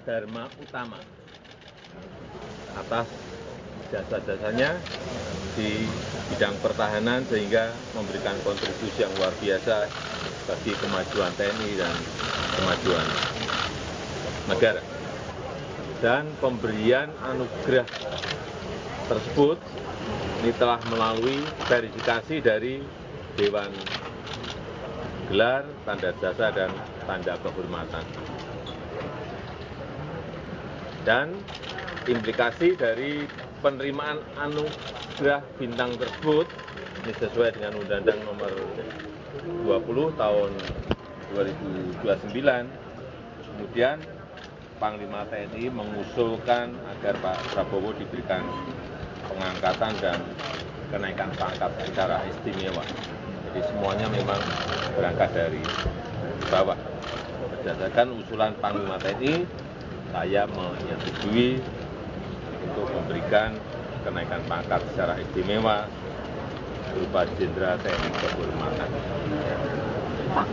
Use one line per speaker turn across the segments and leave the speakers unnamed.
Dharma Utama atas jasa-jasanya di bidang pertahanan sehingga memberikan kontribusi yang luar biasa bagi kemajuan TNI dan kemajuan negara. Dan pemberian anugerah tersebut ini telah melalui verifikasi dari Dewan Gelar, Tanda Jasa, dan Tanda Kehormatan. Dan implikasi dari penerimaan anugerah bintang tersebut ini sesuai dengan Undang-Undang Nomor 20 Tahun 2029. Kemudian Panglima TNI mengusulkan agar Pak Prabowo diberikan pengangkatan dan kenaikan pangkat secara istimewa. Jadi semuanya memang berangkat dari bawah. Berdasarkan usulan Panglima TNI, saya menyetujui untuk memberikan kenaikan pangkat secara istimewa berupa Jenderal TNI Kehormatan.
Pak,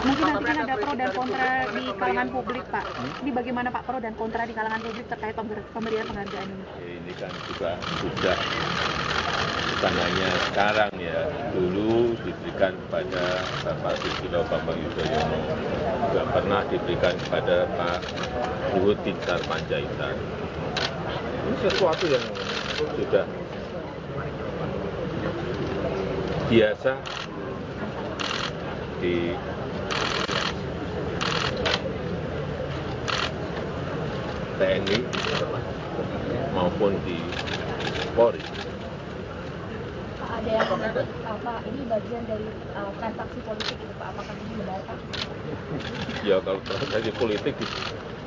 mungkin nanti kan ada pro dan kontra di kalangan publik, Pak. Ini bagaimana Pak pro dan kontra di kalangan publik terkait pemberian penghargaan ini?
Ini kan juga sudah bukan hanya sekarang ya, dulu diberikan kepada Bapak Susilo Bambang Yudhoyono, juga pernah diberikan kepada Pak Luhut Binsar Panjaitan. Ini sesuatu yang sudah biasa di TNI maupun di Polri.
Pak, ada yang menyebut apa ini bagian dari transaksi politik itu Pak, apakah ini benar Pak?
Ya kalau transaksi politik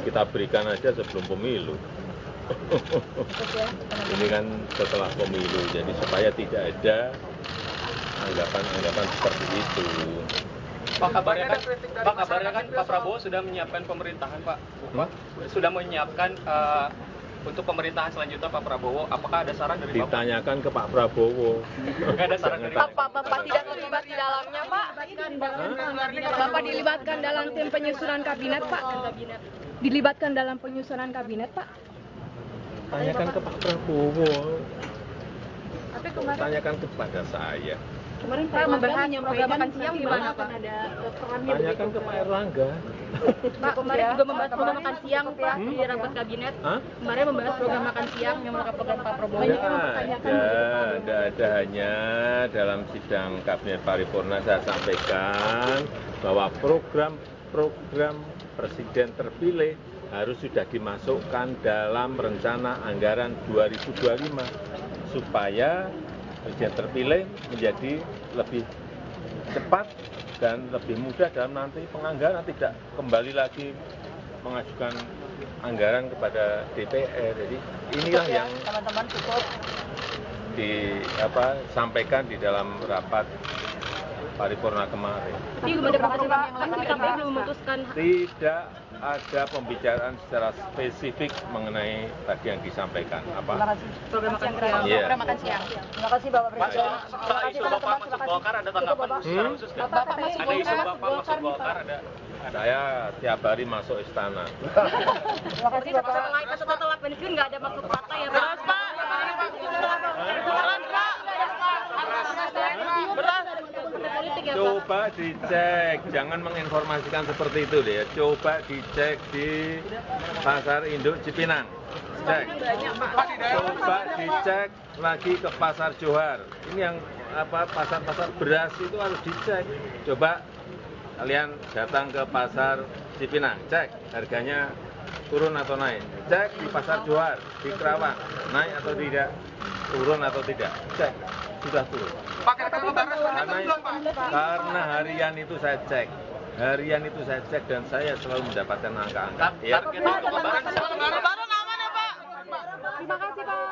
kita berikan aja sebelum pemilu. Ini kan setelah pemilu, jadi supaya tidak ada anggapan-anggapan seperti itu.
Pak, kabarnya kan Pak Prabowo sudah menyiapkan pemerintahan, Pak. Sudah menyiapkan untuk pemerintahan selanjutnya Pak Prabowo. Apakah ada saran dari Bapak?
Ditanyakan ke Pak Prabowo.
Nggak ada saran dari Bapak.
Bapak tidak terlibat di dalamnya, Pak? Bapak dilibatkan dalam tim penyusunan kabinet, Pak? Dilibatkan dalam penyusunan kabinet, Pak?
Tanyakan ke Pak Prabowo. Tanyakan kepada saya.
Kemarin Pak membahas program makan siang gimana Pak? Ada perannya
Tanyakan ke Pak Erlangga.
Pak, kemarin juga membahas program makan siang Pak di rapat kabinet. Kemarin membahas program makan siang yang merupakan program Pak Prabowo.
Tidak ada, hanya dalam sidang Kabinet Paripurna saya sampaikan bahwa program Presiden terpilih harus sudah dimasukkan dalam rencana anggaran 2025 supaya Presiden terpilih menjadi lebih cepat dan lebih mudah dalam nanti penganggaran, tidak kembali lagi mengajukan anggaran kepada DPR. Jadi inilah yang disampaikan di dalam rapat paripurna kemarin.
KPU belum memutuskan.
Tidak ada pembicaraan secara spesifik mengenai tadi yang disampaikan. Apa?
Program makan siang.
Iya.
Program makan siang.
Terima kasih Bapak Presiden.
Setelah isu Bapak masuk Golkar ada tanggapan secara khusus nggak? Ada isu Bapak masuk Golkar ada?
Saya tiap hari masuk istana.
Terima kasih Bapak.
Setelah pensiun nggak ada masuk partai ya Pak?
Coba dicek, jangan menginformasikan seperti itu deh. Coba dicek di Pasar Induk Cipinang. Cek. Coba dicek lagi ke Pasar Johar. Ini yang pasar-pasar beras itu harus dicek. Coba kalian datang ke Pasar Cipinang, cek harganya turun atau naik. Cek di Pasar Johar, di Kerawang, naik atau tidak, turun atau tidak. Cek, sudah turun. Karena harian itu saya cek. Harian itu saya cek dan saya selalu mendapatkan angka-angka. Ya.
Lebaran aman ya, Pak?
Terima kasih Pak.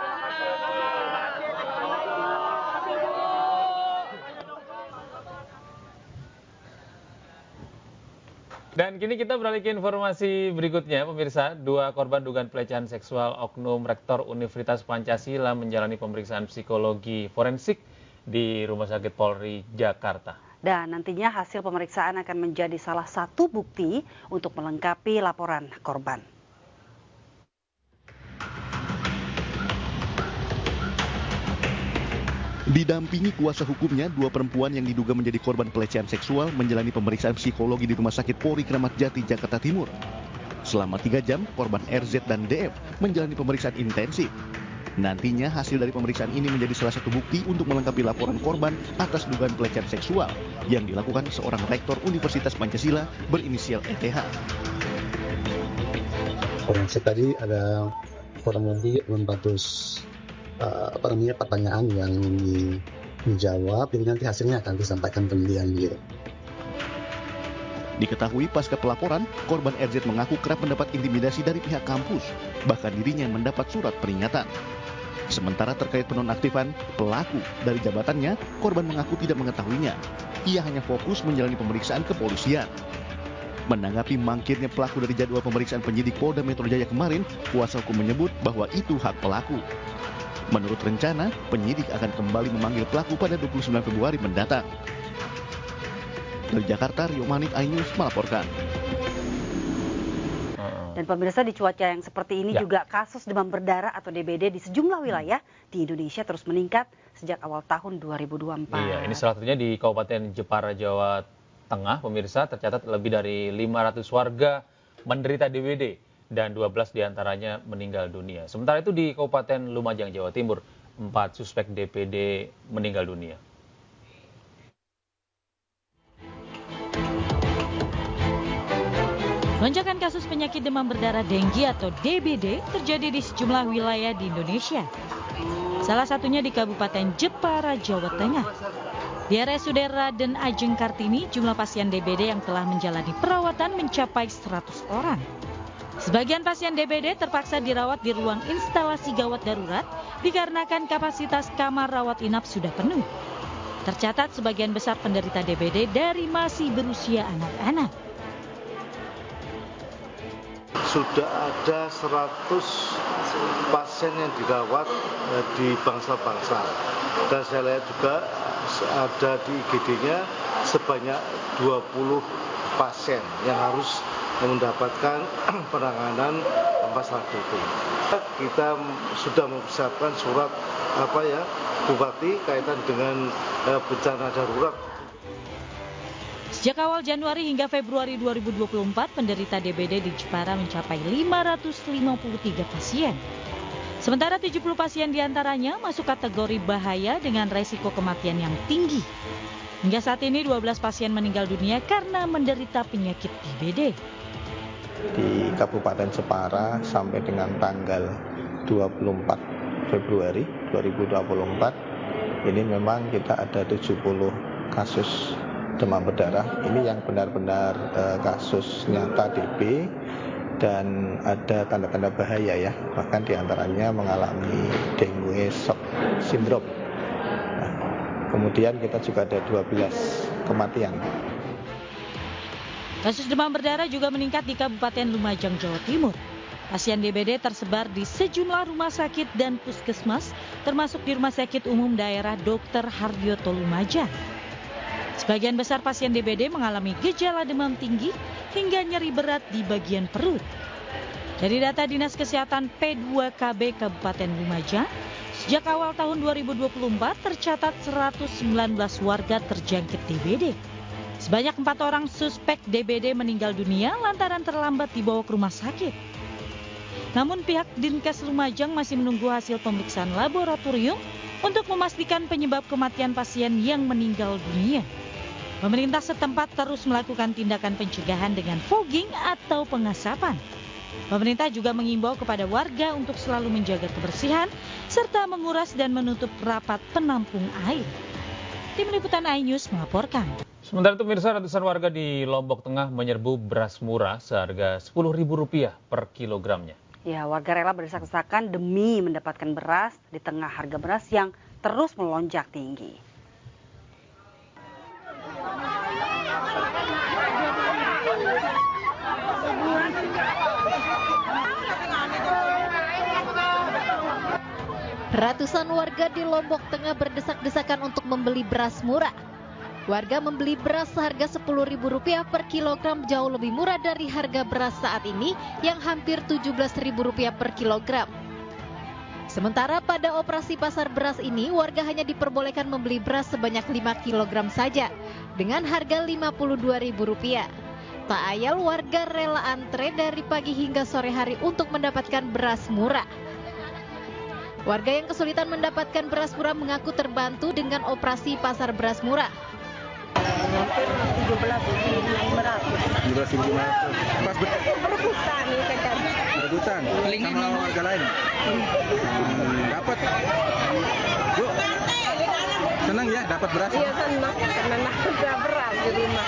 Dan kini kita beralih ke informasi berikutnya, pemirsa. 2 korban dugaan pelecehan seksual oknum Rektor Universitas Pancasila menjalani pemeriksaan psikologi forensik di Rumah Sakit Polri Jakarta.
Dan nantinya hasil pemeriksaan akan menjadi salah satu bukti untuk melengkapi laporan korban. Didampingi kuasa hukumnya, 2 perempuan yang diduga menjadi korban pelecehan seksual menjalani pemeriksaan psikologi di Rumah Sakit Polri Kramat Jati, Jakarta Timur. Selama 3 jam, korban RZ dan DF menjalani pemeriksaan intensif. Nantinya hasil dari pemeriksaan ini menjadi salah satu bukti untuk melengkapi laporan korban atas dugaan pelecehan seksual yang dilakukan seorang rektor Universitas Pancasila berinisial ETH.
Forensik tadi ada kurang lebih 400 pertanyaan yang dijawab, jadi nanti hasilnya akan disampaikan penelitian gitu.
Diketahui pasca pelaporan, korban RZ mengaku kerap mendapat intimidasi dari pihak kampus, bahkan dirinya mendapat surat peringatan. Sementara terkait penonaktifan pelaku dari jabatannya, korban mengaku tidak mengetahuinya. Ia hanya fokus menjalani pemeriksaan kepolisian. Menanggapi mangkirnya pelaku dari jadwal pemeriksaan penyidik Polda Metro Jaya kemarin, kuasa hukum menyebut bahwa itu hak pelaku. Menurut rencana, penyidik akan kembali memanggil pelaku pada 29 Februari mendatang. Dari Jakarta, Rio Manik, iNews melaporkan.
Dan pemirsa, di cuaca yang seperti ini juga kasus demam berdarah atau DBD di sejumlah wilayah di Indonesia terus meningkat sejak awal tahun 2024.
Iya, ini salah satunya di Kabupaten Jepara, Jawa Tengah. Pemirsa, tercatat lebih dari 500 warga menderita DBD. Dan 12 diantaranya meninggal dunia. Sementara itu di Kabupaten Lumajang, Jawa Timur, 4 suspek DBD meninggal dunia.
Lonjakan kasus penyakit demam berdarah Denggi atau DBD terjadi di sejumlah wilayah di Indonesia. Salah satunya di Kabupaten Jepara, Jawa Tengah. Di RSUD Raden Ajeng Kartini, jumlah pasien DBD yang telah menjalani perawatan mencapai 100 orang. Sebagian pasien DBD terpaksa dirawat di ruang instalasi gawat darurat dikarenakan kapasitas kamar rawat inap sudah penuh. Tercatat sebagian besar penderita DBD dari masih berusia anak-anak.
Sudah ada 100 pasien yang dirawat di Bangsal-Bangsal. Dan saya lihat juga ada di IGD-nya sebanyak 20 pasien yang harus mendapatkan penanganan masalah DBD. Kita sudah mempersiapkan surat Bupati kaitan dengan bencana darurat.
Sejak awal Januari hingga Februari 2024, penderita DBD di Jepara mencapai 553 pasien. Sementara 70 pasien diantaranya masuk kategori bahaya dengan resiko kematian yang tinggi. Hingga saat ini 12 pasien meninggal dunia karena menderita penyakit DBD.
Di Kabupaten Jepara sampai dengan tanggal 24 Februari 2024 ini memang kita ada 70 kasus demam berdarah. Ini yang benar-benar kasus nyata DB dan ada tanda-tanda bahaya ya, bahkan diantaranya mengalami dengue shock syndrome. Nah, kemudian kita juga ada 12 kematian.
Kasus demam berdarah juga meningkat di Kabupaten Lumajang, Jawa Timur. Pasien DBD tersebar di sejumlah rumah sakit dan puskesmas, termasuk di Rumah Sakit Umum Daerah Dr. Hardioto Lumajang. Sebagian besar pasien DBD mengalami gejala demam tinggi hingga nyeri berat di bagian perut. Dari data Dinas Kesehatan P2KB Kabupaten Lumajang, sejak awal tahun 2024 tercatat 119 warga terjangkit DBD. Sebanyak 4 orang suspek DBD meninggal dunia lantaran terlambat dibawa ke rumah sakit. Namun pihak Dinkes Lumajang masih menunggu hasil pemeriksaan laboratorium untuk memastikan penyebab kematian pasien yang meninggal dunia. Pemerintah setempat terus melakukan tindakan pencegahan dengan fogging atau pengasapan. Pemerintah juga mengimbau kepada warga untuk selalu menjaga kebersihan serta menguras dan menutup rapat penampung air. Tim Liputan iNews melaporkan.
Sementara itu pemirsa, ratusan warga di Lombok Tengah menyerbu beras murah seharga Rp10.000 per kilogramnya.
Ya, warga rela berdesak-desakan demi mendapatkan beras di tengah harga beras yang terus melonjak tinggi.
Ratusan warga di Lombok Tengah berdesak-desakan untuk membeli beras murah. Warga membeli beras seharga Rp10.000 per kilogram jauh lebih murah dari harga beras saat ini yang hampir Rp17.000 per kilogram. Sementara pada operasi pasar beras ini, warga hanya diperbolehkan membeli beras sebanyak 5 kg saja dengan harga Rp52.000. Tak ayal warga rela antre dari pagi hingga sore hari untuk mendapatkan beras murah. Warga yang kesulitan mendapatkan beras murah mengaku terbantu dengan operasi pasar beras murah.
17.500.
Berebutan nih kadang.
Berebutan sama warga lain. Dapat. Bu, senang ya dapat beras?
Iya senang, karena ada beras di rumah.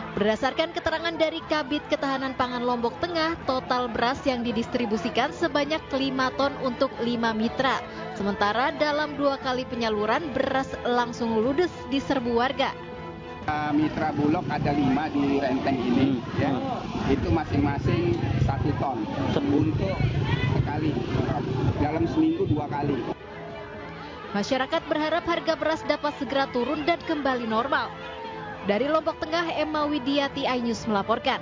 Berdasarkan keterangan dari Kabid Ketahanan Pangan Lombok Tengah, total beras yang didistribusikan sebanyak 5 ton untuk 5 mitra. Sementara dalam 2 kali penyaluran, beras langsung ludes di serbu warga.
Mitra Bulog ada 5 di Renteng ini, ya. Itu masing-masing 1 ton untuk sekali, dalam seminggu 2 kali.
Masyarakat berharap harga beras dapat segera turun dan kembali normal. Dari Lombok Tengah, Emma Widiati, iNews melaporkan.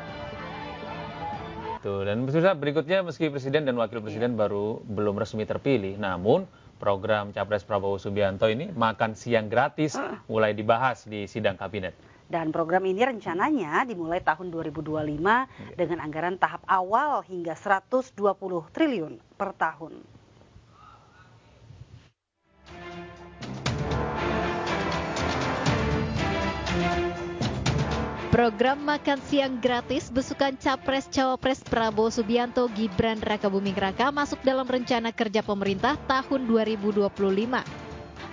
Dan pemirsa, berikutnya meski Presiden dan Wakil Presiden belum resmi terpilih, namun program Capres Prabowo Subianto ini makan siang gratis mulai dibahas di sidang kabinet.
Dan program ini rencananya dimulai tahun 2025 dengan anggaran tahap awal hingga 120 triliun per tahun.
Program makan siang gratis besukan Capres-Cawapres Prabowo Subianto Gibran Rakabuming Raka masuk dalam rencana kerja pemerintah tahun 2025.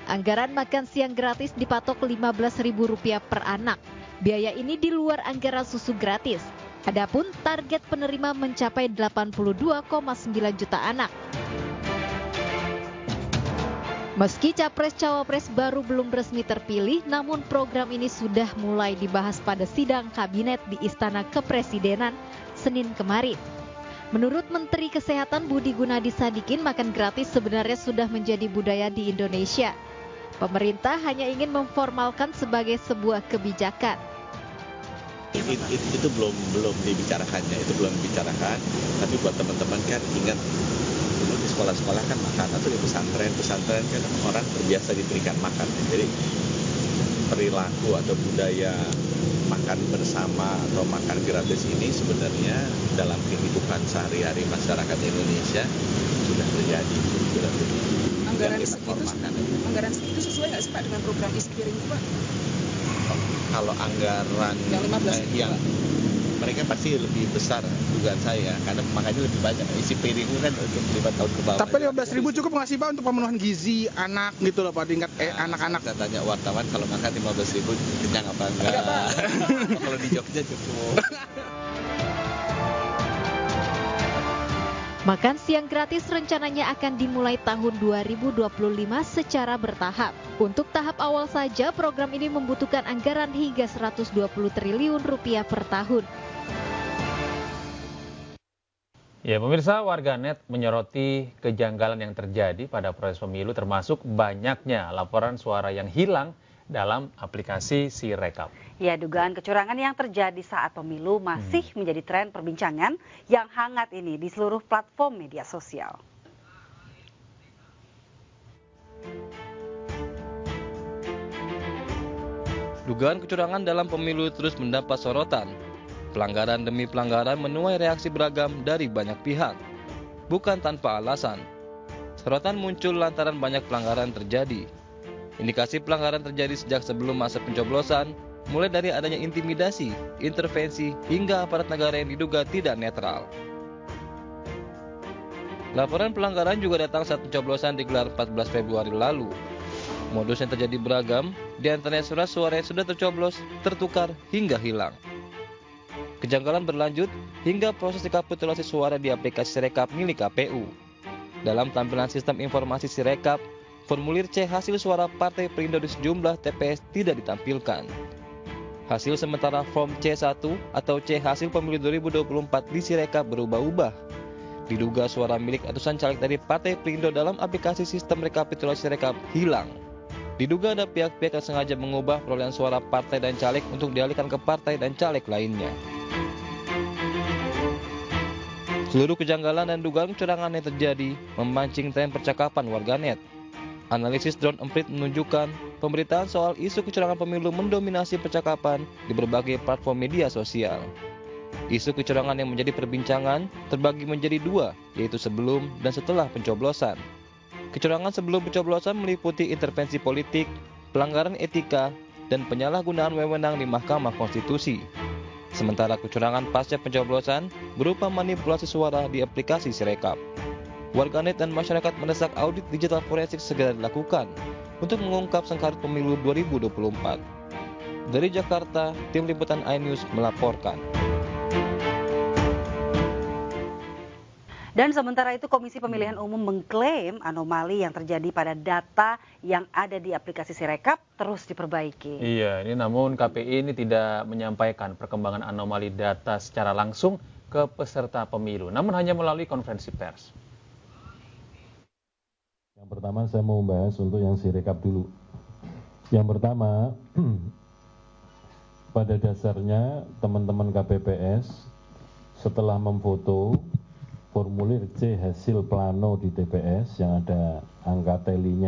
Anggaran makan siang gratis dipatok Rp15.000 per anak. Biaya ini di luar anggaran susu gratis. Adapun target penerima mencapai 82,9 juta anak. Meski Capres-Cawapres baru belum resmi terpilih, namun program ini sudah mulai dibahas pada sidang kabinet di Istana Kepresidenan Senin kemarin. Menurut Menteri Kesehatan Budi Gunadi Sadikin, makan gratis sebenarnya sudah menjadi budaya di Indonesia. Pemerintah hanya ingin memformalkan sebagai sebuah kebijakan.
Itu belum dibicarakannya, tapi buat teman-teman kan ingat, dulu di sekolah-sekolah kan makan, atau di pesantren kan orang terbiasa diberikan makan. Jadi perilaku atau budaya makan bersama atau makan gratis ini sebenarnya dalam kehidupan sehari-hari masyarakat Indonesia sudah terjadi.
Anggaran segitu sesuai nggak sih Pak dengan program Ispiring itu Pak?
Kalau anggaran yang mereka pasti lebih besar dugaan saya, karena makanya lebih banyak isi piring kan untuk 5 tahun ke bawah.
Tapi 15.000 cukup nggak sih Pak untuk pemenuhan gizi anak gitu loh Pak, tingkat anak-anak?
Saya tanya wartawan kalau makan 15.000 kenyang apa enggak? Kalau di Jogja cukup.
Makan siang gratis rencananya akan dimulai tahun 2025 secara bertahap. Untuk tahap awal saja, program ini membutuhkan anggaran hingga Rp120 triliun per tahun.
Ya, pemirsa, warganet menyoroti kejanggalan yang terjadi pada proses pemilu, termasuk banyaknya laporan suara yang hilang dalam aplikasi Sirekap.
Ya, dugaan kecurangan yang terjadi saat pemilu masih menjadi tren perbincangan yang hangat ini di seluruh platform media sosial.
Dugaan kecurangan dalam pemilu terus mendapat sorotan. Pelanggaran demi pelanggaran menuai reaksi beragam dari banyak pihak. Bukan tanpa alasan. Sorotan muncul lantaran banyak pelanggaran terjadi. Indikasi pelanggaran terjadi sejak sebelum masa pencoblosan, mulai dari adanya intimidasi, intervensi, hingga aparat negara yang diduga tidak netral. Laporan pelanggaran juga datang saat pencoblosan digelar 14 Februari lalu. Modus yang terjadi beragam, di antaranya surat suara yang sudah tercoblos, tertukar, hingga hilang. Kejanggalan berlanjut hingga proses rekapitulasi suara di aplikasi Sirekap milik KPU. Dalam tampilan sistem informasi Sirekap, formulir C hasil suara Partai Perindo di sejumlah TPS tidak ditampilkan. Hasil sementara form C1 atau C hasil pemilu 2024 di Sirekap berubah-ubah. Diduga suara milik ratusan caleg dari Partai Perindo dalam aplikasi sistem rekapitulasi Sirekap hilang. Diduga ada pihak-pihak yang sengaja mengubah perolehan suara partai dan caleg untuk dialihkan ke partai dan caleg lainnya. Seluruh kejanggalan dan dugaan kecurangan yang terjadi memancing tren percakapan warganet. Analisis Drone Emprit menunjukkan pemberitaan soal isu kecurangan pemilu mendominasi percakapan di berbagai platform media sosial. Isu kecurangan yang menjadi perbincangan terbagi menjadi dua, yaitu sebelum dan setelah pencoblosan. Kecurangan sebelum pencoblosan meliputi intervensi politik, pelanggaran etika, dan penyalahgunaan wewenang di Mahkamah Konstitusi. Sementara kecurangan pasca pencoblosan berupa manipulasi suara di aplikasi Sirekap. Warganet dan masyarakat mendesak audit digital forensik segera dilakukan untuk mengungkap sengkarut pemilu 2024. Dari Jakarta, tim liputan iNews melaporkan.
Dan sementara itu Komisi Pemilihan Umum mengklaim anomali yang terjadi pada data yang ada di aplikasi Sirekap terus diperbaiki.
Iya, ini namun KPI ini tidak menyampaikan perkembangan anomali data secara langsung ke peserta pemilu, namun hanya melalui konferensi pers.
Yang pertama saya mau membahas untuk yang Sirekap dulu. Yang pertama, pada dasarnya teman-teman KPPS setelah memfoto formulir C hasil plano di TPS yang ada angka telinya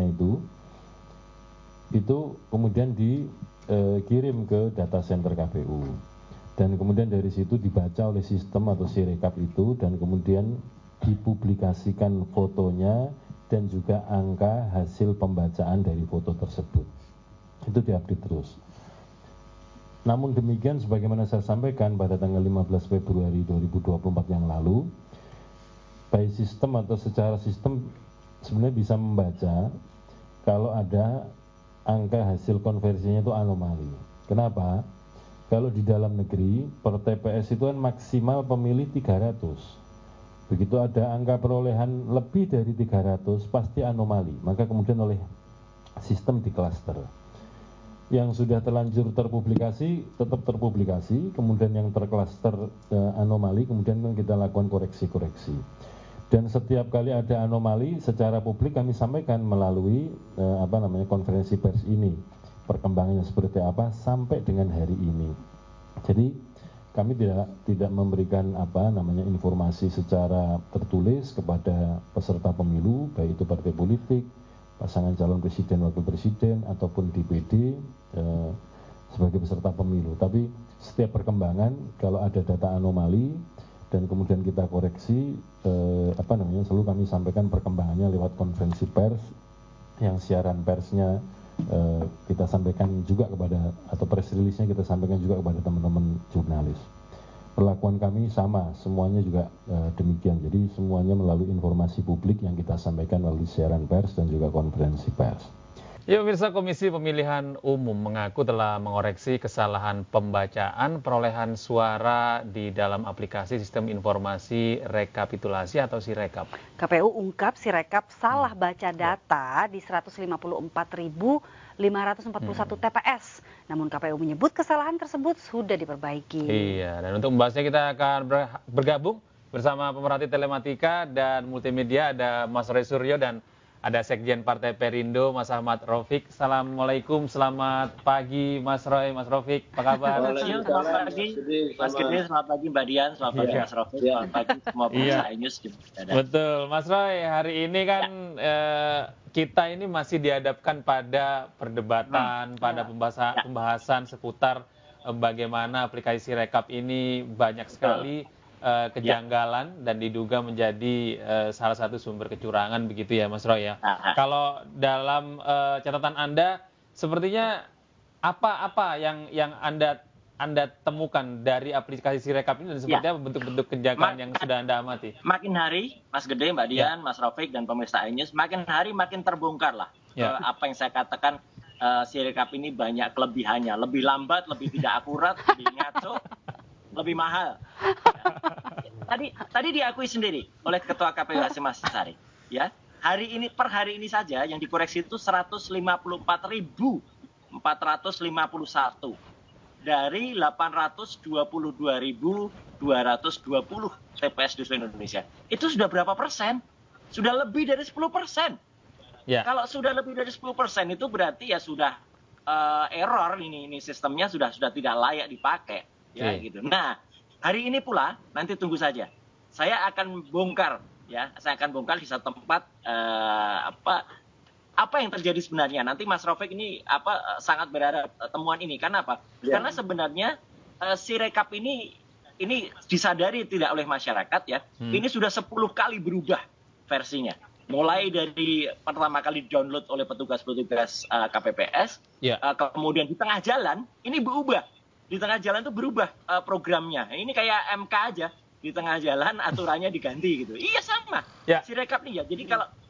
itu kemudian dikirim ke data center KPU dan kemudian dari situ dibaca oleh sistem atau Sirekap itu dan kemudian dipublikasikan fotonya dan juga angka hasil pembacaan dari foto tersebut. Itu diupdate terus. Namun demikian sebagaimana saya sampaikan pada tanggal 15 Februari 2024 yang lalu, by sistem atau secara sistem sebenarnya bisa membaca kalau ada angka hasil konversinya itu anomali. Kenapa? Kalau di dalam negeri per TPS itu kan maksimal pemilih 300. Begitu ada angka perolehan lebih dari 300 pasti anomali. Maka kemudian oleh sistem di klaster. Yang sudah terlanjur terpublikasi tetap terpublikasi, kemudian yang terklaster anomali kemudian kita lakukan koreksi-koreksi. Dan setiap kali ada anomali secara publik kami sampaikan melalui konferensi pers ini. Perkembangannya seperti apa sampai dengan hari ini. Jadi kami tidak memberikan informasi secara tertulis kepada peserta pemilu, baik itu partai politik, pasangan calon presiden, wakil presiden ataupun DPD sebagai peserta pemilu. Tapi setiap perkembangan kalau ada data anomali dan kemudian kita koreksi selalu kami sampaikan perkembangannya lewat konferensi pers yang siaran persnya kita sampaikan juga kepada atau press release-nya kita sampaikan juga kepada teman-teman jurnalis. Perlakuan kami sama, semuanya juga demikian. Jadi semuanya melalui informasi publik yang kita sampaikan melalui siaran pers dan juga konferensi pers.
Ya pemirsa, Komisi Pemilihan Umum mengaku telah mengoreksi kesalahan pembacaan perolehan suara di dalam aplikasi Sistem Informasi Rekapitulasi atau Sirekap.
KPU ungkap Sirekap salah baca data di 154.541 TPS. Namun KPU menyebut kesalahan tersebut sudah diperbaiki.
Iya, dan untuk membahasnya kita akan bergabung bersama pemerhati telematika dan multimedia, ada Mas Roy Suryo dan ada Sekjen Partai Perindo, Mas Ahmad Raufik. Assalamualaikum, selamat pagi Mas Roy, Mas Raufik, apa kabar?
Selamat pagi Mas Gede, selamat pagi Mbak Dian, selamat pagi Mas Raufik, selamat pagi semua pemirsa iNews.
Betul, Mas Roy, hari ini kan kita ini masih dihadapkan pada perdebatan, pada pembahasan seputar bagaimana aplikasi Sirekap ini banyak sekali kejanggalan dan diduga menjadi salah satu sumber kecurangan begitu ya Mas Roy ya. Kalau dalam catatan Anda sepertinya apa yang Anda temukan dari aplikasi Sirekap ini dan seperti apa bentuk-bentuk kejanggalan yang sudah Anda amati?
Makin hari Mas Gede, Mbak Dian, Mas Raufik dan pemirsa iNews makin hari makin terbongkar lah apa yang saya katakan. Sirekap ini banyak kelebihannya, lebih lambat, lebih tidak akurat, lebih ngaco, lebih mahal. Tadi diakui sendiri oleh Ketua KPU Hasyim Asyari. Ya, per hari ini saja yang dikoreksi itu 154.451 dari 822.220 TPS di seluruh Indonesia. Itu sudah berapa persen? Sudah lebih dari 10%. Ya. Kalau sudah lebih dari 10% itu berarti ya sudah error ini sistemnya sudah tidak layak dipakai ya gitu. Nah, hari ini pula nanti tunggu saja saya akan bongkar ya, saya akan bongkar di satu tempat apa yang terjadi sebenarnya. Nanti Mas Rafiq ini sangat berharap temuan ini. Karena apa? Karena sebenarnya Sirekap ini disadari tidak oleh masyarakat ya. Ini sudah 10 kali berubah versinya. Mulai dari pertama kali download oleh petugas-petugas KPPS, kemudian di tengah jalan ini berubah. Di tengah jalan itu berubah programnya. Ini kayak MK aja. Di tengah jalan aturannya diganti gitu. Iya sama. Sirekap nih ya. Jadi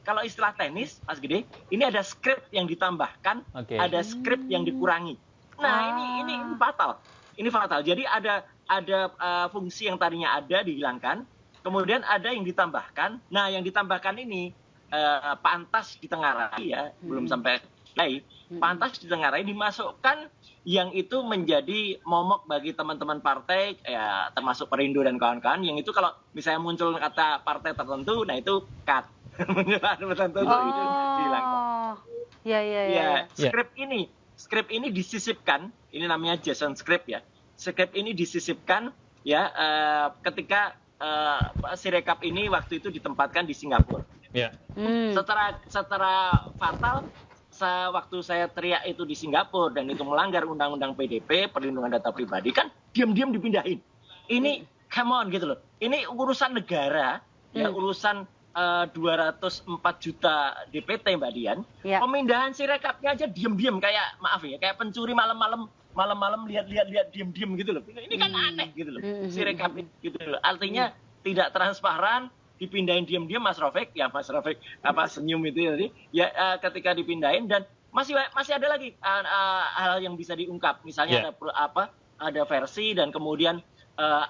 kalau istilah teknis, Mas Gede, ini ada skrip yang ditambahkan, ada skrip yang dikurangi. Nah ini fatal. Ini fatal. Jadi ada fungsi yang tadinya ada dihilangkan, kemudian ada yang ditambahkan. Nah yang ditambahkan ini pantas ditengarai ya, belum sampai pantas ditengarai dimasukkan yang itu menjadi momok bagi teman-teman partai ya, termasuk Perindo dan kawan-kawan, yang itu kalau misalnya muncul kata partai tertentu, nah itu cut. Muncul tertentu itu dihilangkan. Ya. Skrip ini disisipkan, ini namanya JSON script ya. Skrip ini disisipkan ya ketika Sirekap ini waktu itu ditempatkan di Singapura. Setelah fatal, waktu saya teriak itu di Singapura dan itu melanggar undang-undang PDP, perlindungan data pribadi, kan diam-diam dipindahin. Ini come on gitu loh. Ini urusan negara, ya urusan 204 juta DPT Mbak Dian. Pemindahan Sirekapnya aja diam-diam kayak kayak pencuri malam-malam lihat diam-diam gitu loh. Ini kan aneh gitu loh. Sirekap gitu loh. Artinya tidak transparan, dipindahin diam-diam. Mas Rafiq senyum itu tadi ya, ketika dipindahin, dan masih ada lagi hal yang bisa diungkap. Misalnya ada versi, dan kemudian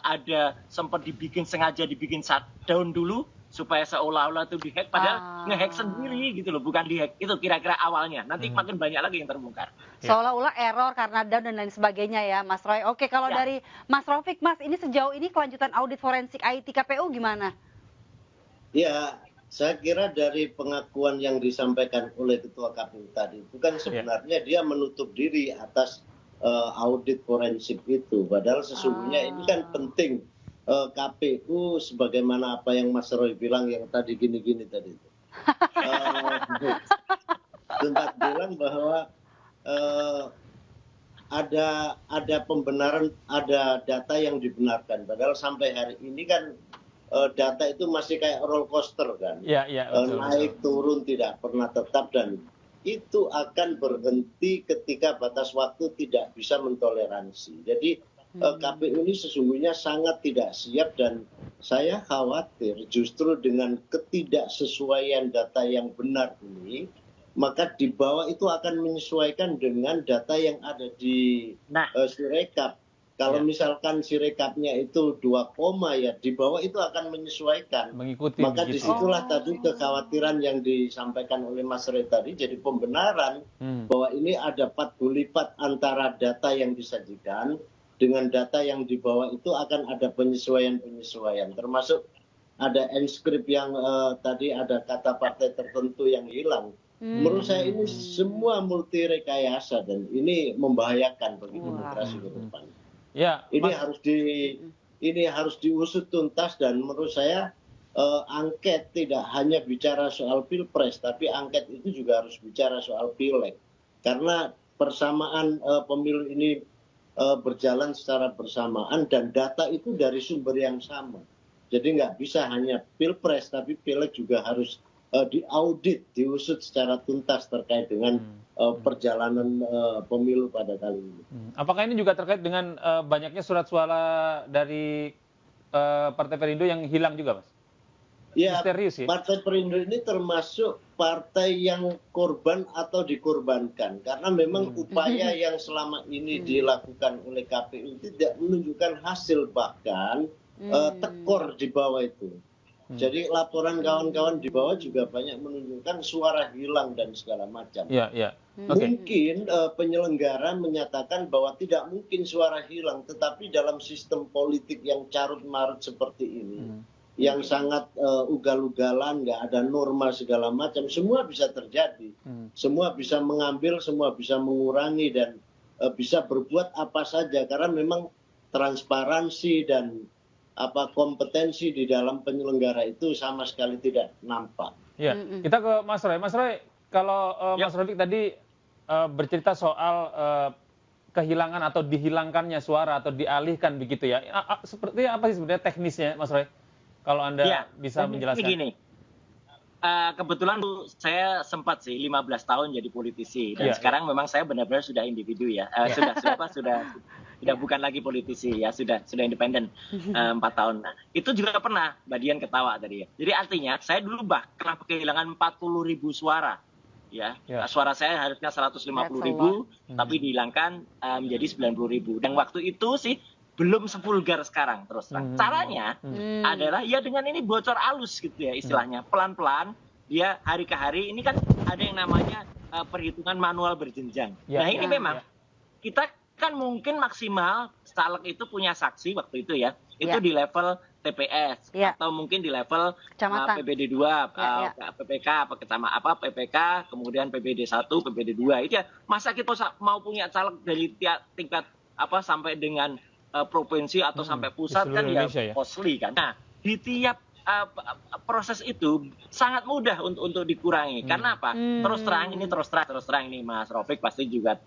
ada sempat sengaja dibikin shutdown dulu supaya seolah-olah itu dihack, padahal ngehack sendiri gitu loh, bukan dihack. Itu kira-kira awalnya. Nanti makin banyak lagi yang terbongkar.
Seolah-olah error karena down dan lain sebagainya ya, Mas Roy. Oke, kalau dari Mas Rafiq, Mas, ini sejauh ini kelanjutan audit forensik IT KPU gimana?
Ya, saya kira dari pengakuan yang disampaikan oleh Ketua KPU tadi itu kan sebenarnya dia menutup diri atas audit forensik itu. Padahal sesungguhnya ini kan penting. KPU sebagaimana apa yang Mas Roy bilang yang tadi gini-gini tadi itu. Sempat bilang bahwa ada pembenaran, ada data yang dibenarkan. Padahal sampai hari ini kan data itu masih kayak roller coaster kan. Naik turun tidak pernah tetap, dan itu akan berhenti ketika batas waktu tidak bisa mentoleransi. Jadi KPU ini sesungguhnya sangat tidak siap, dan saya khawatir justru dengan ketidaksesuaian data yang benar ini, maka di bawah itu akan menyesuaikan dengan data yang ada di Sirekap. Kalau misalkan Sirekapnya itu 2, ya di bawah itu akan menyesuaikan. Maka disitulah tadi kekhawatiran yang disampaikan oleh Mas Roy tadi jadi pembenaran bahwa ini ada 40 lipat antara data yang disajikan dengan data yang di bawah, itu akan ada penyesuaian-penyesuaian. Termasuk ada enskrip yang tadi ada kata partai tertentu yang hilang. Menurut saya ini semua multi rekayasa, dan ini membahayakan bagi demokrasi ke depan. Ini harus diusut tuntas, dan menurut saya angket tidak hanya bicara soal pilpres, tapi angket itu juga harus bicara soal pileg. Karena persamaan pemilu ini berjalan secara bersamaan, dan data itu dari sumber yang sama. Jadi nggak bisa hanya pilpres, tapi pileg juga harus diaudit, diusut secara tuntas terkait dengan perjalanan pemilu pada kali ini.
Apakah ini juga terkait dengan banyaknya surat suara dari Partai Perindo yang hilang juga, Mas? Ya, misterius, ya? Partai Perindo ini termasuk partai yang korban atau dikorbankan. Karena memang upaya yang selama ini dilakukan oleh KPU tidak menunjukkan hasil, bahkan tekor di bawah itu. Jadi laporan kawan-kawan di bawah juga banyak menunjukkan suara hilang dan segala macam. Mungkin penyelenggara menyatakan bahwa tidak mungkin suara hilang, tetapi dalam sistem politik yang carut-marut seperti ini, yang sangat ugal-ugalan, nggak ada norma segala macam, semua bisa terjadi. Semua bisa mengambil, semua bisa mengurangi, dan bisa berbuat apa saja, karena memang transparansi dan
kompetensi di dalam penyelenggara itu sama sekali tidak nampak.
Ya, kita ke Mas Roy. Mas Roy, kalau Mas Rafiq tadi bercerita soal kehilangan atau dihilangkannya suara atau dialihkan begitu ya. Seperti apa sih sebenarnya teknisnya, Mas Roy? Kalau Anda bisa menjelaskan.
Gini, kebetulan saya sempat sih 15 tahun jadi politisi dan sekarang memang saya benar-benar sudah individu ya. Sudah bukan lagi politisi ya, sudah independen 4 tahun. Nah, itu juga pernah Mbak Dian ketawa tadi ya. Jadi artinya saya dulu bahkan kehilangan 40.000 suara. Ya, suara saya harusnya 150.000 tapi dihilangkan menjadi 90.000. Dan waktu itu sih belum sevulgar sekarang terus terang. Caranya adalah ya dengan ini bocor halus gitu ya istilahnya. Pelan-pelan dia hari ke hari ini kan ada yang namanya perhitungan manual berjenjang. Nah, ini memang kita kan mungkin maksimal caleg itu punya saksi waktu itu ya. Itu di level TPS atau mungkin di level PPD 2, PPK, PPK, kemudian PPD 1, PPD 2. Itu ya, masa kita mau punya caleg dari tingkat sampai dengan provinsi atau sampai pusat kan ya costly kan. Nah, di tiap proses itu sangat mudah untuk dikurangi. Karena apa? Terus terang ini Mas Rafiq pasti juga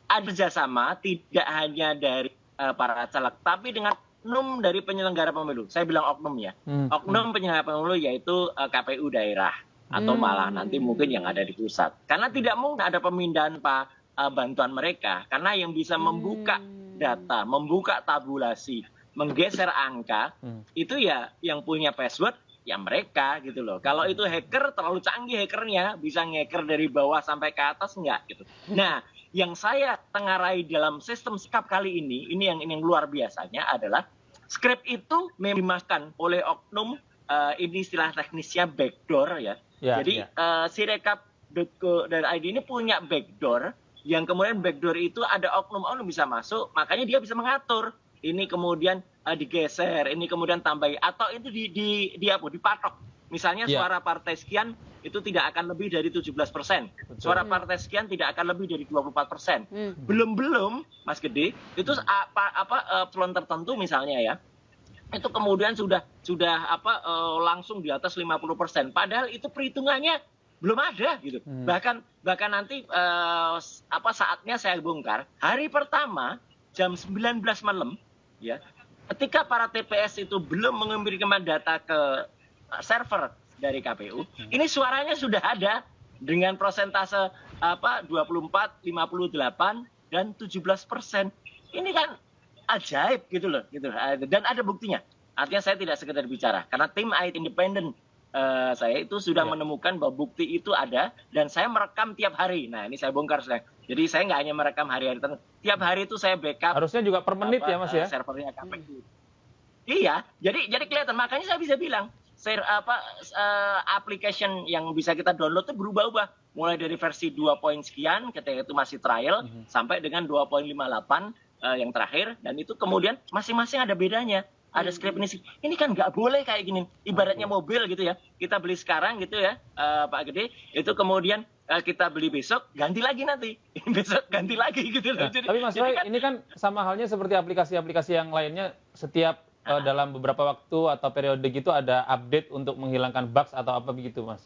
ada kerjasama tidak hanya dari para caleg, tapi dengan oknum dari penyelenggara pemilu. Saya bilang oknum ya. Oknum penyelenggara pemilu yaitu KPU daerah atau malah nanti mungkin yang ada di pusat. Karena tidak mungkin ada pemindahan bantuan mereka. Karena yang bisa membuka data, membuka tabulasi, menggeser angka, itu ya yang punya password ya mereka gitu loh. Kalau itu hacker terlalu canggih hackernya, bisa ngehacker dari bawah sampai ke atas enggak gitu. Nah, yang saya tengarai dalam sistem SIKAP kali ini yang luar biasanya adalah skrip itu dimasukkan oleh oknum, ini istilah teknisnya backdoor ya. Jadi sirekap.go.id ini punya backdoor, yang kemudian backdoor itu ada oknum-oknum bisa masuk, makanya dia bisa mengatur. Ini kemudian digeser, ini kemudian tambahi, atau itu dipatok. Misalnya suara partai sekian itu tidak akan lebih dari 17%. Suara partai sekian tidak akan lebih dari 24%. Belum Mas Gede, itu plon tertentu misalnya ya. Itu kemudian sudah langsung di atas 50%. Padahal itu perhitungannya belum ada gitu. Bahkan nanti saatnya saya bongkar, hari pertama jam 19 malam ya. Ketika para TPS itu belum memberikan data ke server dari KPU, ini suaranya sudah ada dengan prosentase 24, 58 dan 17%. Ini kan ajaib gitu loh, gitu. Dan ada buktinya. Artinya saya tidak sekedar bicara, karena tim IT independen saya itu sudah menemukan bahwa bukti itu ada dan saya merekam tiap hari. Nah, ini saya bongkar sekarang. Jadi saya nggak hanya merekam hari-hari tertentu. Tiap hari itu saya backup.
Harusnya juga per menit ya Mas ya?
Servernya KPU. Iya, jadi kelihatan. Makanya saya bisa bilang application yang bisa kita download itu berubah-ubah. Mulai dari versi 2 poin sekian ketika itu masih trial sampai dengan 2.58 yang terakhir, dan itu kemudian masing-masing ada bedanya. Ada skrip ini kan nggak boleh kayak gini. Ibaratnya mobil gitu ya. Kita beli sekarang gitu ya, Pak Gede. Itu kemudian kita beli besok, ganti lagi nanti. Besok ganti lagi gitu loh.
Nah, tapi Mas Roy, ini kan sama halnya seperti aplikasi-aplikasi yang lainnya. Setiap dalam beberapa waktu atau periode gitu ada update untuk menghilangkan bugs atau apa begitu, Mas?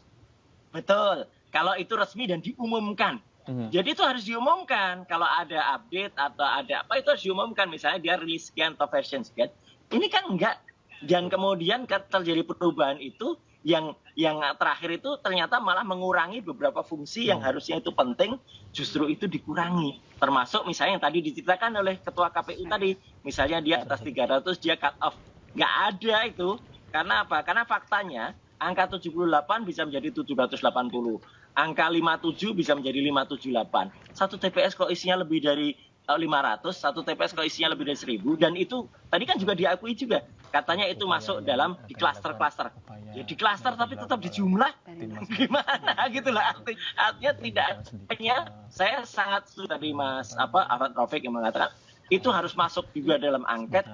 Betul. Kalau itu resmi dan diumumkan. Jadi itu harus diumumkan. Kalau ada update atau ada apa, itu harus diumumkan. Misalnya dia rilis sekian atau version sekian. Ini kan enggak. Dan kemudian terjadi perubahan itu yang terakhir itu ternyata malah mengurangi beberapa fungsi yang harusnya itu penting, justru itu dikurangi. Termasuk misalnya yang tadi diceritakan oleh Ketua KPU tadi, misalnya dia atas 300 dia cut off. Nggak ada itu. Karena apa? Karena faktanya angka 78 bisa menjadi 780. Angka 57 bisa menjadi 578. Satu TPS kok isinya lebih dari 500, satu TPS kok isinya lebih dari 1000, dan itu tadi kan juga diakui juga. Katanya itu masuk dalam di klaster-klaster. Ya di klaster tapi tetap di jumlah. Gimana gitu lah. Artinya tidak. Artinya saya sangat setuju tadi Mas Ahmad Rafiq yang mengatakan itu harus masuk juga dalam angket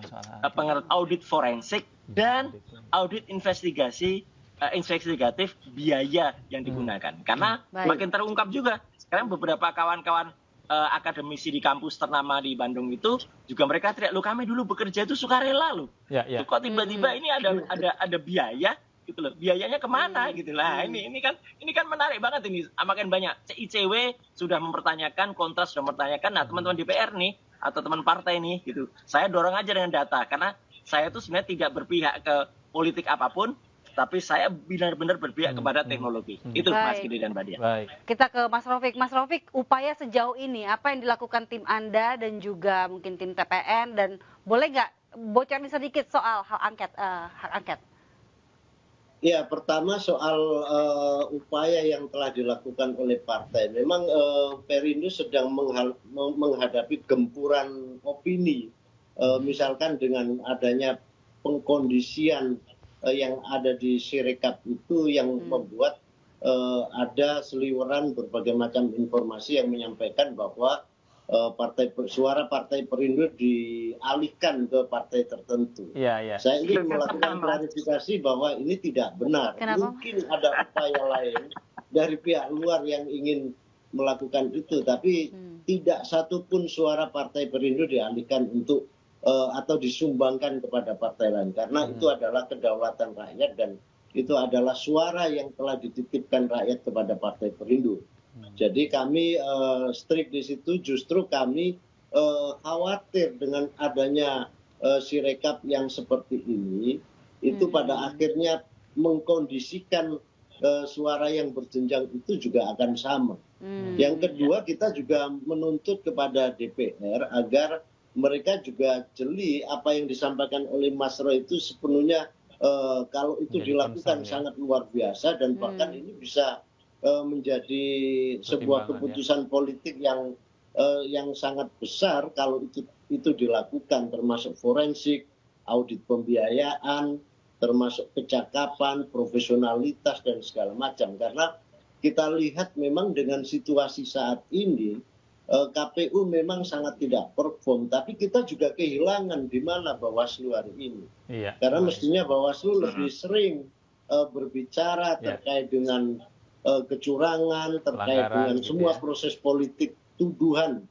audit forensik dan audit investigatif biaya yang digunakan. Karena makin terungkap juga. Sekarang beberapa kawan-kawan akademisi di kampus ternama di Bandung itu juga mereka teriak, "Loh, kami dulu bekerja itu sukarela loh. Tuh, kok tiba-tiba ini ada biaya gitu loh. Biayanya kemana gitu lah. Ini kan menarik banget ini. Makin banyak ICW sudah mempertanyakan, Kontras sudah mempertanyakan. Nah, teman-teman DPR nih atau teman partai nih gitu. Saya dorong aja dengan data karena saya tuh sebenarnya tidak berpihak ke politik apapun. Tapi saya benar-benar berpihak kepada teknologi. Itu Mas Gede dan Mbak Dian.
Kita ke Mas Rafiq. Mas Rafiq, upaya sejauh ini apa yang dilakukan tim Anda dan juga mungkin tim TPN, dan boleh nggak bocorin sedikit soal hak angket?
Ya, pertama soal upaya yang telah dilakukan oleh partai. Memang Perindo sedang menghadapi gempuran opini. Misalkan dengan adanya pengkondisian yang ada di Sirekap itu yang membuat ada seliweran berbagai macam informasi yang menyampaikan bahwa suara Partai Perindo dialihkan ke partai tertentu. Saya ingin melakukan klarifikasi bahwa ini tidak benar.
Kenapa?
Mungkin ada upaya lain dari pihak luar yang ingin melakukan itu, tapi tidak satupun suara Partai Perindo dialihkan untuk atau disumbangkan kepada partai lain, karena itu adalah kedaulatan rakyat dan itu adalah suara yang telah dititipkan rakyat kepada Partai Perindo. Jadi kami strict di situ. Justru kami khawatir dengan adanya Sirekap yang seperti ini, itu pada akhirnya mengkondisikan suara yang berjenjang itu juga akan sama. Yang kedua, kita juga menuntut kepada DPR agar mereka juga jeli apa yang disampaikan oleh Mas Roy itu sepenuhnya kalau itu dilakukan sangat luar biasa dan bahkan ini bisa menjadi sebuah keputusan politik yang sangat besar kalau itu dilakukan, termasuk forensik, audit pembiayaan, termasuk kecakapan, profesionalitas dan segala macam. Karena kita lihat memang dengan situasi saat ini KPU memang sangat tidak perform, tapi kita juga kehilangan di mana Bawaslu hari ini. Karena mestinya Bawaslu lebih sering berbicara terkait dengan kecurangan, terkait dengan semua proses politik, tuduhan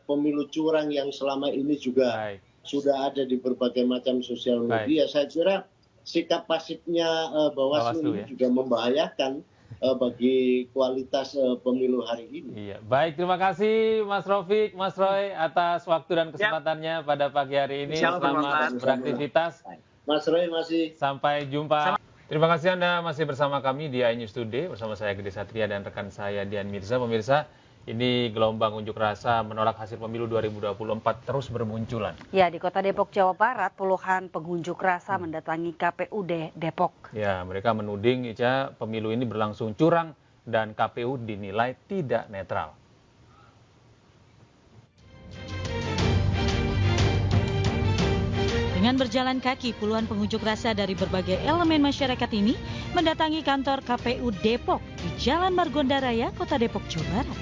pemilu curang yang selama ini juga sudah ada di berbagai macam sosial media. Saya kira sikap pasifnya Bawaslu ini juga membahayakan bagi kualitas pemilu hari ini.
Baik, terima kasih Mas Rafiq, Mas Roy atas waktu dan kesempatannya pada pagi hari ini. Selamat beraktivitas.
Mas Roy masih.
Sampai jumpa. Terima kasih Anda masih bersama kami di iNews Today bersama saya Gede Satria dan rekan saya Dian Mirza. Pemirsa, ini gelombang unjuk rasa menolak hasil pemilu 2024 terus bermunculan.
Ya, di Kota Depok, Jawa Barat, puluhan pengunjuk rasa mendatangi KPU Depok.
Ya, mereka menuding Ica pemilu ini berlangsung curang dan KPU dinilai tidak netral.
Dengan berjalan kaki, puluhan pengunjuk rasa dari berbagai elemen masyarakat ini mendatangi kantor KPU Depok di Jalan Margonda Raya, Kota Depok, Jawa Barat.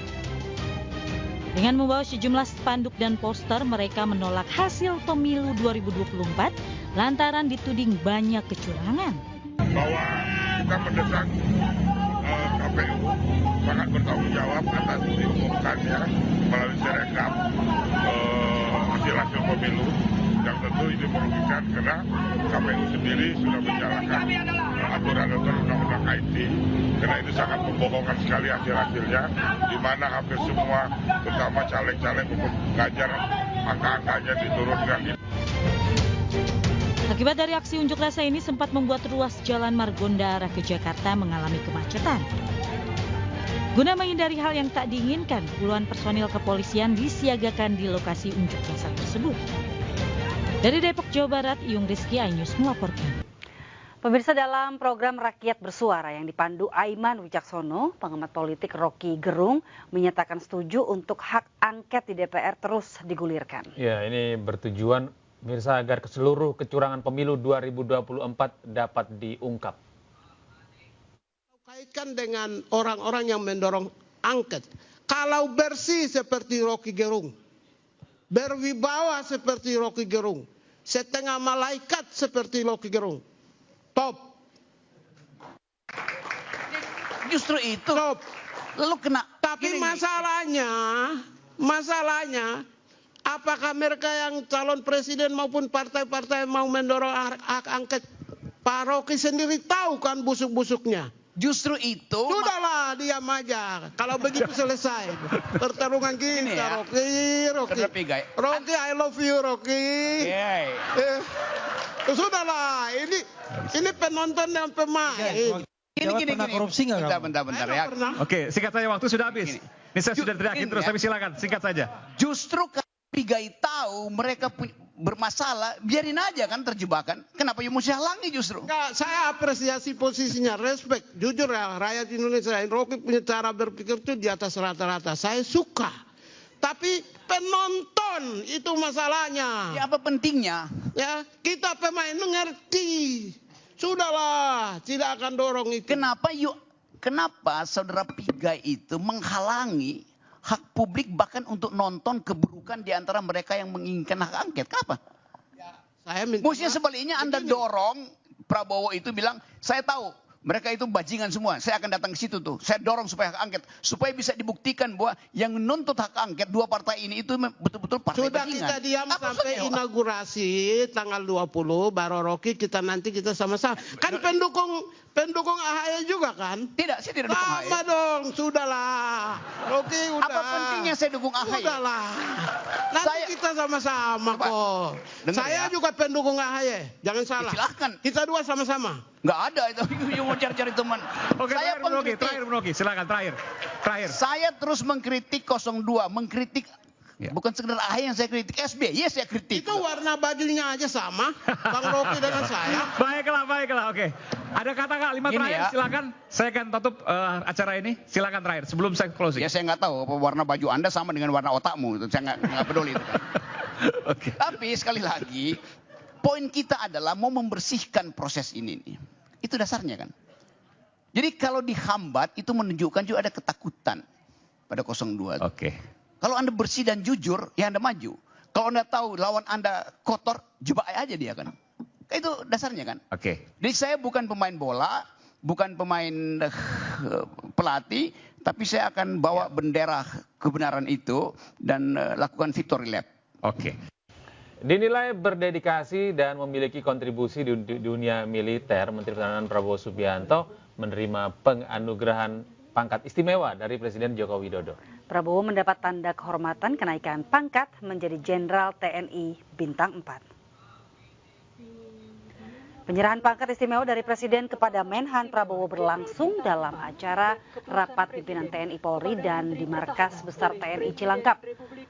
Dengan membawa sejumlah spanduk dan poster, mereka menolak hasil pemilu 2024 lantaran dituding banyak kecurangan.
Bahwa kita mendesak KPU sangat bertanggung jawab atas diumumkannya melalui Sirekap hasil pemilu, yang tentu ini merugikan karena KPU sendiri sudah menjalankan aturan-aturan undang-undang IT, karena itu sangat membohongkan sekali hasil-hasilnya, di mana hampir semua, terutama caleg-caleg mengajar angka-angkanya diturunkan.
Akibat dari aksi unjuk rasa ini sempat membuat ruas Jalan Margonda arah ke Jakarta mengalami kemacetan. Guna menghindari hal yang tak diinginkan, puluhan personil kepolisian disiagakan di lokasi unjuk rasa tersebut. Dari Depok, Jawa Barat, Iyung Rizky, iNews melaporkan.
Pemirsa, dalam program Rakyat Bersuara yang dipandu Aiman Wicaksono, pengamat politik Rocky Gerung menyatakan setuju untuk hak angket di DPR terus digulirkan.
Ya, ini bertujuan pemirsa agar seluruh kecurangan pemilu 2024 dapat diungkap.
Kaitkan dengan orang-orang yang mendorong angket. Kalau bersih seperti Rocky Gerung, berwibawa seperti Rocky Gerung, setengah malaikat seperti Rocky Gerung, top.
Justru itu.
Top.
Lalu kena.
Tapi masalahnya Masalahnya, apakah mereka yang calon presiden maupun partai-partai mau mendorong hak angket? Pak Rocky sendiri tahu kan busuk-busuknya.
Justru itu.
Sudahlah, diam aja. Kalau begitu selesai pertarungan kita, Rocky, I love you, Rocky. Sudahlah, ini penonton dan pemain.
Gini.
Korupsi nggak?
Bentar ya.
Oke, singkat saja, waktu sudah habis. Ini saya sudah teriakin terus, tapi silakan singkat saja.
Justru kalau Pigai tahu mereka bermasalah, biarin aja kan terjebakan. Kenapa you mesti halangi justru?
Enggak, saya apresiasi posisinya, respect. Jujur ya, rakyat Indonesia, Rocky punya cara berpikir itu di atas rata-rata. Saya suka. Tapi penonton itu masalahnya.
Ya apa pentingnya?
Ya, kita pemain mengerti. Sudahlah, tidak akan dorong itu.
Kenapa saudara Pigai itu menghalangi hak publik bahkan untuk nonton keburukan di antara mereka yang menginginkan hak angket? Kenapa? Mestinya sebaliknya Anda dorong Prabowo itu bilang, saya tahu mereka itu bajingan semua, saya akan datang ke situ tuh. Saya dorong supaya hak angket, supaya bisa dibuktikan bahwa yang menuntut hak angket dua partai ini itu betul-betul partai
sudah
bajingan.
Kita diam sampai inaugurasi tanggal 20 baru Rocky kita sama-sama. Kan pendukung AHY juga kan?
Tidak, saya tidak dukung AHY.
Sama dong, sudahlah. Rocky udah.
Apa pentingnya saya dukung AHY?
Sudahlah. Nanti kita sama-sama kok. Saya juga pendukung AHY, jangan salah.
Silahkan.
Kita dua sama-sama.
Nggak ada itu, you mau cari-cari teman.
Oke,
saya
terakhir Bung Rocky, silakan terakhir.
Saya terus mengkritik 02, mengkritik bukan sekedar AHY yang saya kritik, SBY saya kritik.
Itu warna bajunya aja sama, Bang Rocky dengan saya.
Baiklah, oke. Ada kata-kata terakhir, silakan. Saya akan tutup acara ini. Silakan terakhir, sebelum saya closing.
Ya saya nggak tahu apa warna baju Anda sama dengan warna otakmu, itu saya nggak peduli itu.
Oke.
Tapi sekali lagi, poin kita adalah mau membersihkan proses ini nih. Itu dasarnya kan. Jadi kalau dihambat itu menunjukkan juga ada ketakutan pada 02.
Oke.
Kalau Anda bersih dan jujur, ya Anda maju. Kalau Anda tahu lawan Anda kotor, jebak aja dia kan. Itu dasarnya kan.
Oke.
Jadi saya bukan pemain bola, bukan pemain pelatih, tapi saya akan bawa bendera kebenaran itu dan lakukan victory lap.
Oke.
Dinilai berdedikasi dan memiliki kontribusi di dunia militer, Menteri Pertahanan Prabowo Subianto menerima penganugerahan pangkat istimewa dari Presiden Joko Widodo.
Prabowo mendapat tanda kehormatan kenaikan pangkat menjadi Jenderal TNI Bintang 4. Penyerahan pangkat istimewa dari Presiden kepada Menhan Prabowo berlangsung dalam acara rapat pimpinan TNI Polri dan di Markas Besar TNI Cilangkap.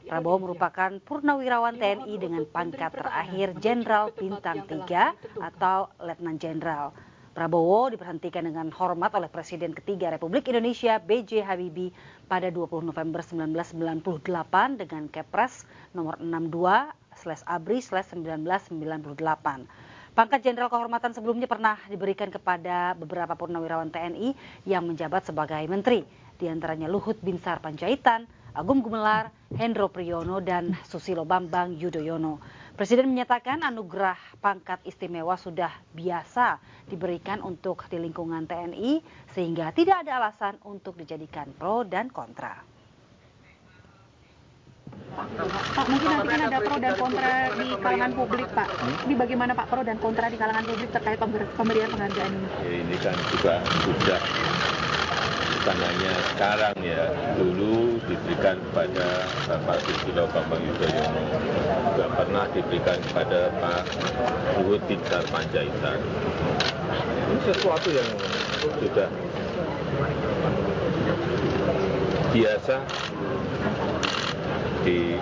Prabowo merupakan purnawirawan TNI dengan pangkat terakhir Jenderal Bintang 3 atau Letnan Jenderal. Prabowo diberhentikan dengan hormat oleh Presiden ketiga Republik Indonesia B.J. Habibie pada 20 November 1998 dengan Kepres nomor 62/ABRI/1998. Pangkat Jenderal Kehormatan sebelumnya pernah diberikan kepada beberapa purnawirawan TNI yang menjabat sebagai menteri, di antaranya Luhut Binsar Panjaitan, Agung Gumelar, Hendro Priyono, dan Susilo Bambang Yudhoyono. Presiden menyatakan anugerah pangkat istimewa sudah biasa diberikan untuk di lingkungan TNI, sehingga tidak ada alasan untuk dijadikan pro dan kontra.
Pak, mungkin nanti kan ada pro dan kontra di kalangan publik, Pak. Ini bagaimana Pak pro dan kontra di kalangan publik terkait pemberian penghargaan ini?
Ya, ini kan juga sudah bukan hanya sekarang ya, dulu diberikan kepada Bapak Susilo Bambang Yudhoyono, juga pernah diberikan kepada Pak Luhut Binsar Panjaitan. Ini sesuatu yang sudah biasa di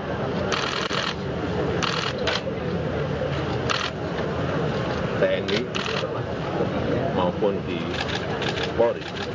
TNI maupun di Polri.